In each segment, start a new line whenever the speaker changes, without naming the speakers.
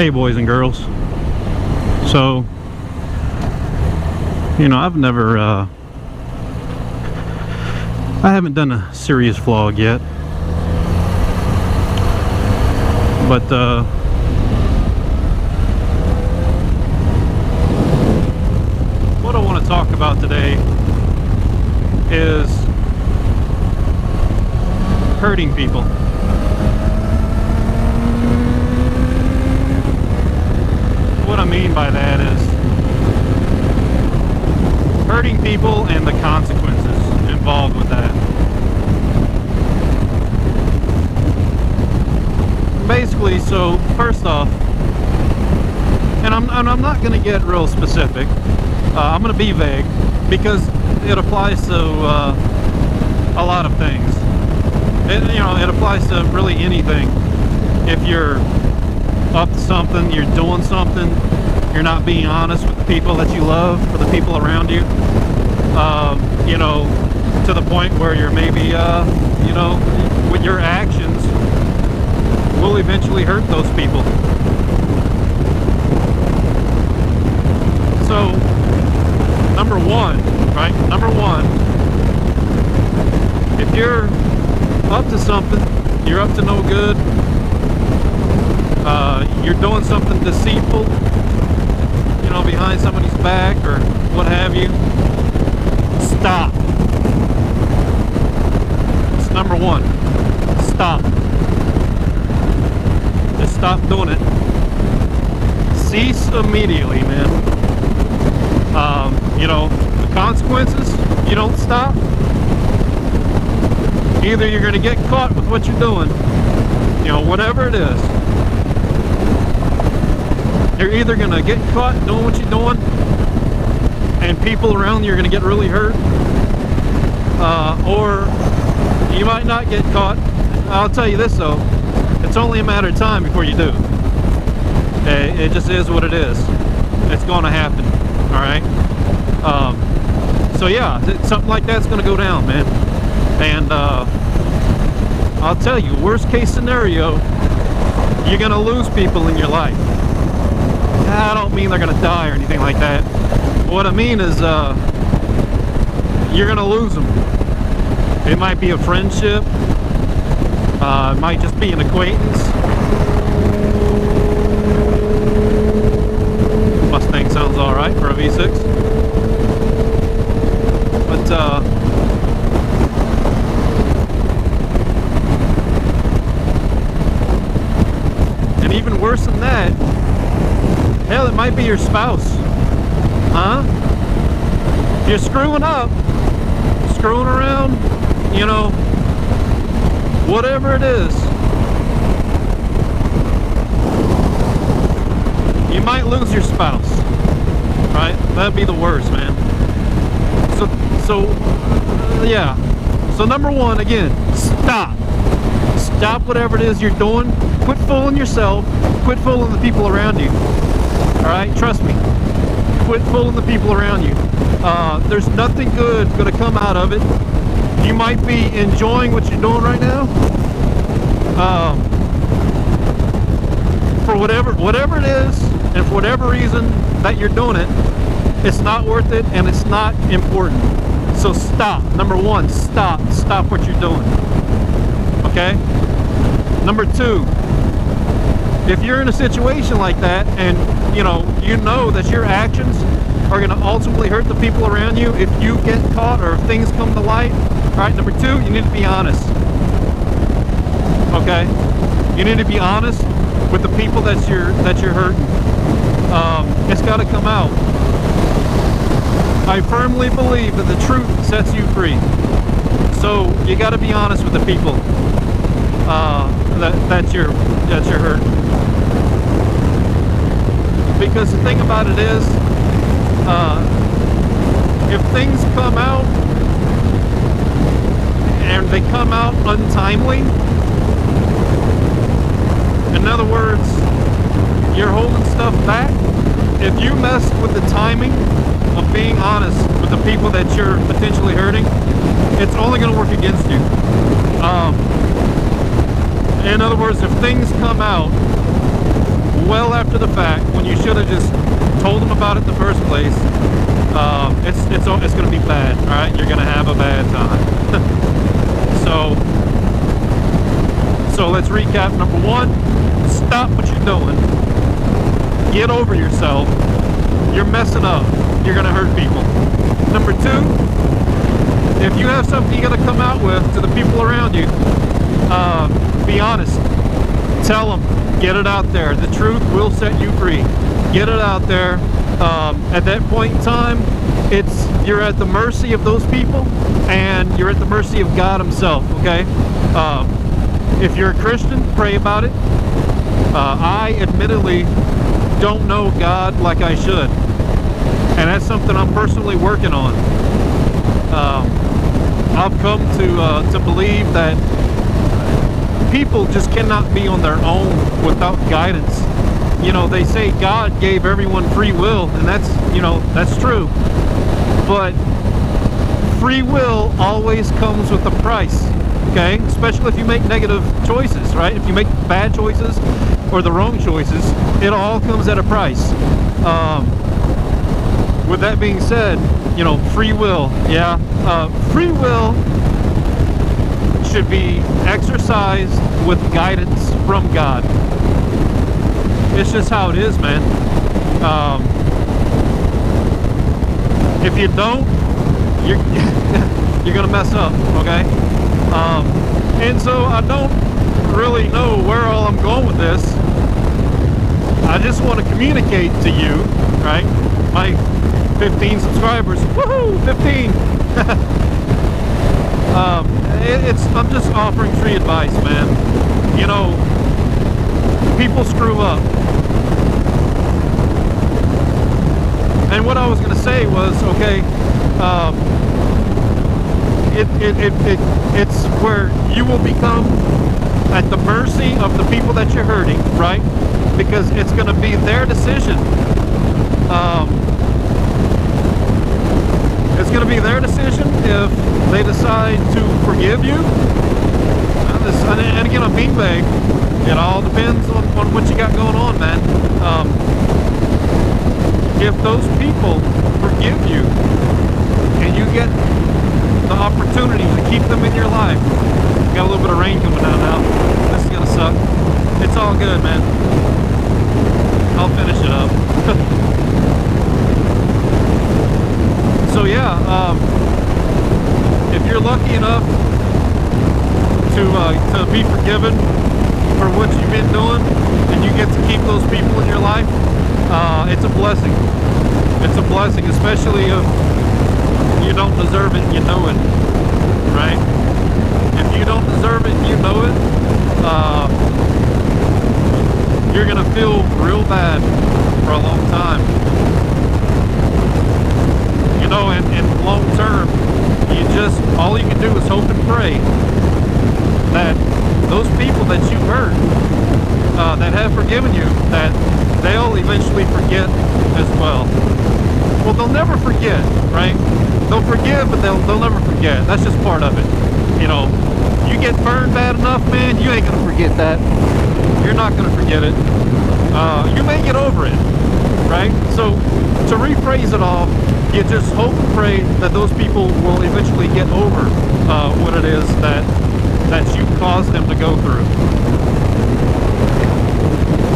Hey boys and girls, so you know, I've never I haven't done a serious vlog yet, but what I want to talk about today is hurting people. What I mean by that is hurting people and the consequences involved with that. Basically, so first off, and I'm not going to get real specific. I'm going to be vague because it applies to a lot of things. It applies to really anything. If you're up to something, you're doing something, you're not being honest with the people that you love or the people around you, to the point where you're maybe, with your actions will eventually hurt those people. So, number one, if you're up to something, you're up to no good, you're doing something deceitful, behind somebody's back or what have you, stop. It's number one. Stop. Just stop doing it. Cease immediately, man. The consequences, you don't stop, either you're going to get caught with what you're doing, whatever it is. You're either going to get caught doing what you're doing and people around you are going to get really hurt, or you might not get caught. I'll tell you this though, it's only a matter of time before you do. It just is what it is. It's going to happen. Alright? So yeah, something like that's going to go down, man. And I'll tell you, worst case scenario, you're going to lose people in your life. I don't mean they're going to die or anything like that. What I mean is you're going to lose them. It might be a friendship. It might just be an acquaintance. Mustang sounds alright for a V6. But and even worse than that, hell, it might be your spouse. Huh? You're screwing up, screwing around, whatever it is. You might lose your spouse, right? That'd be the worst, man. Yeah. So number one, again, stop. Stop whatever it is you're doing. Quit fooling yourself. Quit fooling the people around you. Alright, trust me. Quit fooling the people around you. There's nothing good going to come out of it. You might be enjoying what you're doing right now. For whatever it is, and for whatever reason that you're doing it, it's not worth it and it's not important. So stop. Number one, stop. Stop what you're doing. Okay? Number two, if you're in a situation like that and you know that your actions are going to ultimately hurt the people around you if you get caught or if things come to light, alright, number two, you need to be honest. Okay? You need to be honest with the people that you're hurting. It's got to come out. I firmly believe that the truth sets you free. So you got to be honest with the people that you're hurting. Because the thing about it is, if things come out and they come out untimely, in other words, you're holding stuff back, if you mess with the timing of being honest with the people that you're potentially hurting, it's only going to work against you. In other words, if things come out
well after the fact when you should have just told them about it in the first place. It's going to be bad. All right, you're going to have a bad time. So let's recap. Number one, stop what you're doing. Get over yourself. You're messing up. You're going to hurt people. Number two, if you have something you're going to come out with to the people around you, be honest. Tell them. Get it out there. The truth will set you free. Get it out there. At that point in time, you're at the mercy of those people, and you're at the mercy of God himself, okay? If you're a Christian, pray about it. I admittedly don't know God like I should, and that's something I'm personally working on. I've come to believe that people just cannot be on their own without guidance. You know, they say God gave everyone free will, and that's true. But free will always comes with a price, okay? Especially if you make negative choices, right? If you make bad choices or the wrong choices, it all comes at a price. With that being said, you know, free will, yeah. Free will should be exercised with guidance from God. It's just how it is, man. If you don't, you're gonna mess up, okay? And so I don't really know where all I'm going with this. I just want to communicate to you, right? My 15 subscribers, woohoo, 15. I'm just offering free advice, man. You know, people screw up. And what I was going to say was, okay, it's where you will become at the mercy of the people that you're hurting, right? Because it's going to be their decision. It's going to be their decision if they decide to forgive you. And again, I'm beanbag. It all depends on what you got going on, man. If those people forgive you and you get the opportunity to keep them in your life, got a little bit of rain coming down now. This is gonna suck. It's all good, man. I'll finish it up. So yeah, if you're lucky enough to be forgiven for what you've been doing, and you get to keep those people in your life, it's a blessing. It's a blessing, especially if you don't deserve it and you know it, right? If you don't deserve it and you know it, you're gonna feel real bad for a long time. You know, and long term, all you can do is hope and pray that those people that you hurt, that have forgiven you, that they'll eventually forget as well. Well, they'll never forget, right? They'll forgive, but they'll never forget. That's just part of it. You know, you get burned bad enough, man, you ain't gonna forget that. You're not gonna forget it. You may get over it, right? So to rephrase it all, you just hope and pray that those people will eventually get over what it is that you caused them to go through.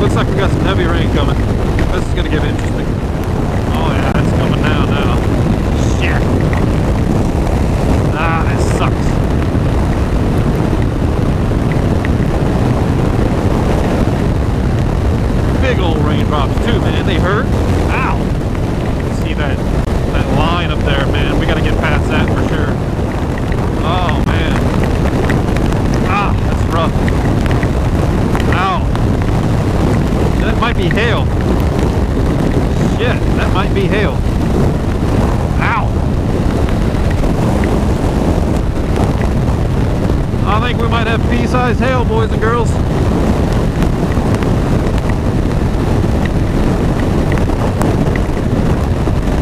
Looks like we got some heavy rain coming. This is gonna get interesting. Oh yeah, it's coming down now. Shit. Ah, it sucks. Big old raindrops too, man. They hurt. Ow. See that line up there, man. We gotta get past that for sure. Oh man. Ah, that's rough. Ow. That might be hail. Shit, that might be hail. Ow. I think we might have pea-sized hail, boys and girls.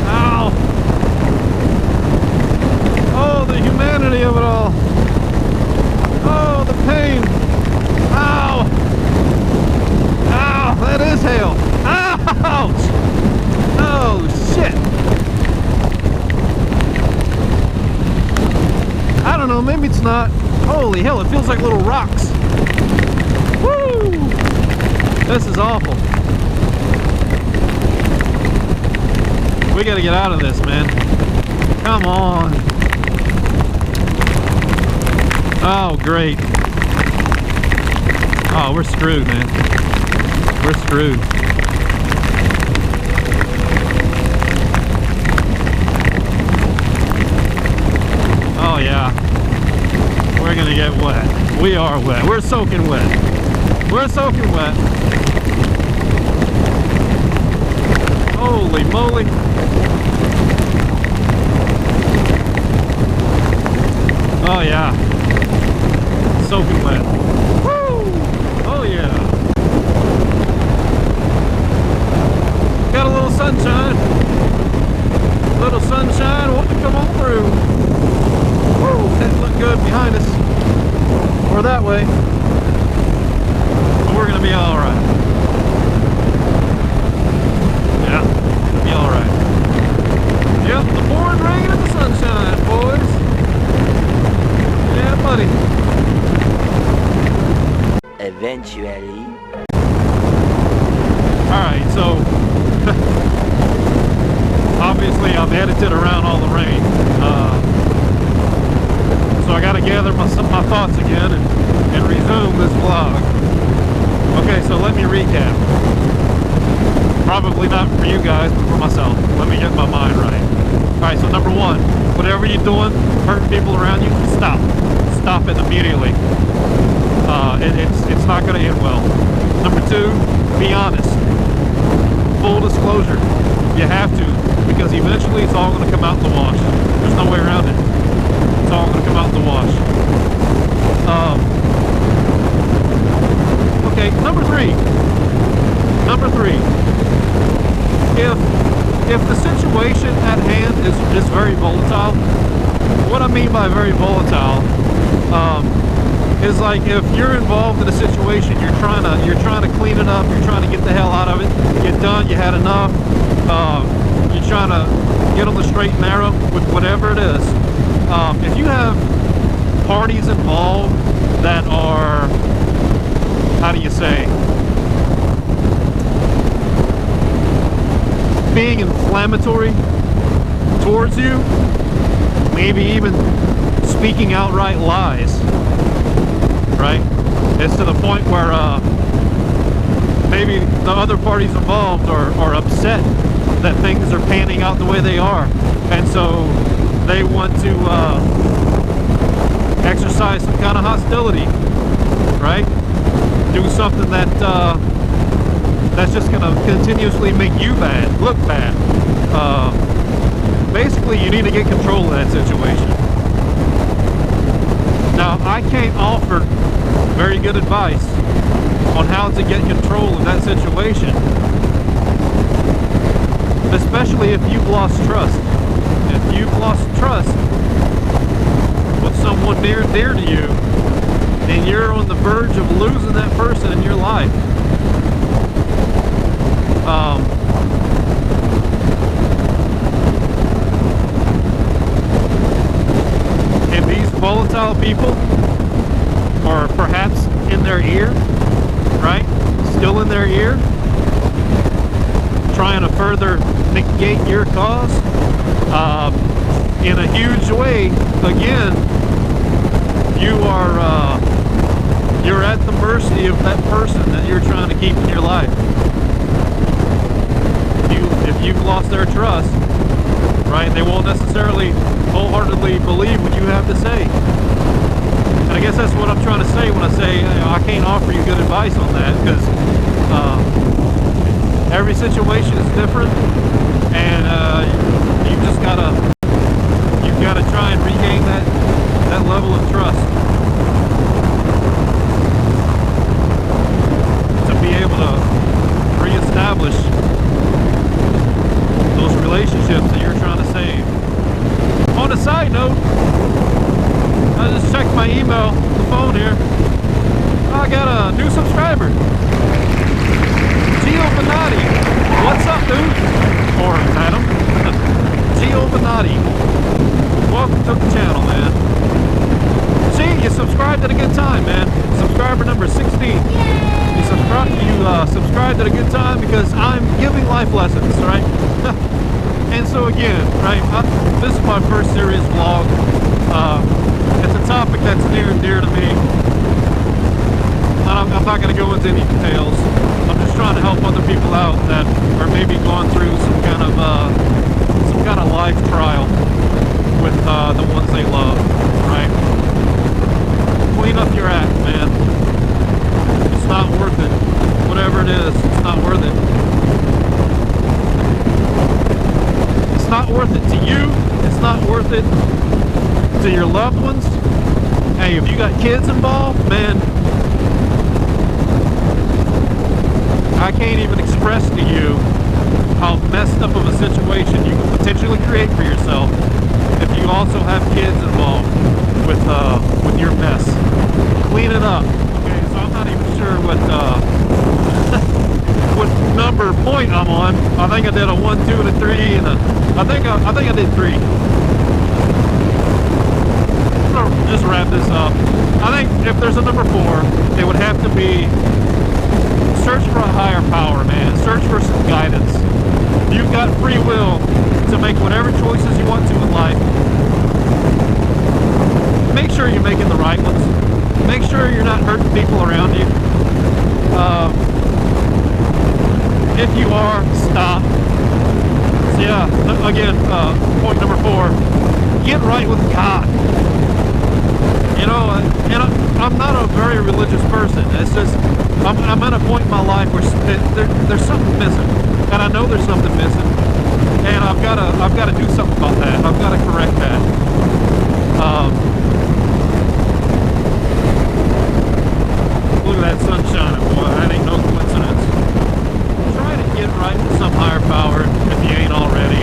Ow. Oh, the humanity of it all. Oh, the pain. Ow. Ow, that is hail.
it's not. Holy hell, it feels like little rocks. Woo! This is awful. We gotta get out of this, man. Come on. Oh, great. Oh, we're screwed, man. We're screwed. Oh, yeah. We're gonna get wet. We are wet. We're soaking wet. We're soaking wet. Holy moly. Oh, yeah. Soaking wet. Woo! Oh, yeah. Got a little sunshine. Little sunshine wanting to come on through. Woo! That looked good behind us. Or that way. But we're going to be alright. Yeah, it'll be alright. Yep, the pouring rain and the sunshine, boys. Yeah, buddy.
Eventually.
Alright, so obviously I've edited around all the rain. So I gotta gather my thoughts again and resume this vlog. Okay, so let me recap. Probably not for you guys, but for myself. Let me get my mind right. Alright, so number one, whatever you're doing, hurting people around you, stop. Stop it immediately. It's not going to end well. Number two, be honest. Full disclosure. You have to, because eventually it's all going to come out in the wash. There's no way around it. It's all going to come out in the wash. Okay, number three. If the situation at hand is very volatile, what I mean by very volatile is like if you're involved in a situation, you're trying to clean it up, you're trying to get the hell out of it, you're done, you had enough, you're trying to get on the straight and narrow with whatever it is. If you have parties involved that are, how do you say, being inflammatory towards you, maybe even speaking outright lies, right? It's to the point where maybe the other parties involved are upset that things are panning out the way they are, and so they want to exercise some kind of hostility, right? Do something that's just going to continuously make you look bad. Basically, you need to get control of that situation. Now, I can't offer very good advice on how to get control of that situation, especially if you've lost trust. If you've lost trust with someone near and dear to you, and you're on the verge of losing that person in your life, and these volatile people are perhaps in their ear, right? Still in their ear, trying to further negate your cause in a huge way. Again, you're at the mercy of that person that you're trying to keep in your life. If you've lost their trust, right, they won't necessarily wholeheartedly believe what you have to say. And I guess that's what I'm trying to say when I say I can't offer you good advice on that, because every situation is different, and you've got to try and regain that level of trust to be able to reestablish those relationships that you're trying to save. On a side note, I just checked my email on the phone here. I got a new subscriber, Gio Bonatti. What's up, dude? Or Adam. Gio Bonatti. Welcome to the channel, man. See, you subscribed at a good time, man. Subscriber number 16. You subscribed at a good time because I'm giving life lessons, right? And so again, right, this is my first serious vlog. It's a topic that's near and dear to me. I'm not going to go into any details. I'm just trying to help other people out that are maybe going through some kind of life trial with the ones they love, right? Clean up your act, man. It's not worth it. Whatever it is, it's not worth it. It's not worth it to you. It's not worth it to your loved ones. Hey, if you got kids involved, man, I can't even express to you how messed up of a situation you can potentially create for yourself if you also have kids involved with your mess. Clean it up. Okay, so I'm not even sure what what number point I'm on. I think I did a 1, 2, and a 3, and I think I did 3. I'm gonna just wrap this up. I think if there's a number 4, it would have to be search for a higher power, man. Search for some guidance. You've got free will to make whatever choices you want to in life. Make sure you're making the right ones. Make sure you're not hurting people around you. If you are, stop. So yeah, again, point number 4, get right with God. You know, and I'm not a very religious person. It's just, I'm at a point in my life where there's something missing, and I know there's something missing, and I've got to do something about that. I've got to correct that. Look at that sun shining, boy. That ain't no coincidence. Try to get right with some higher power if you ain't already.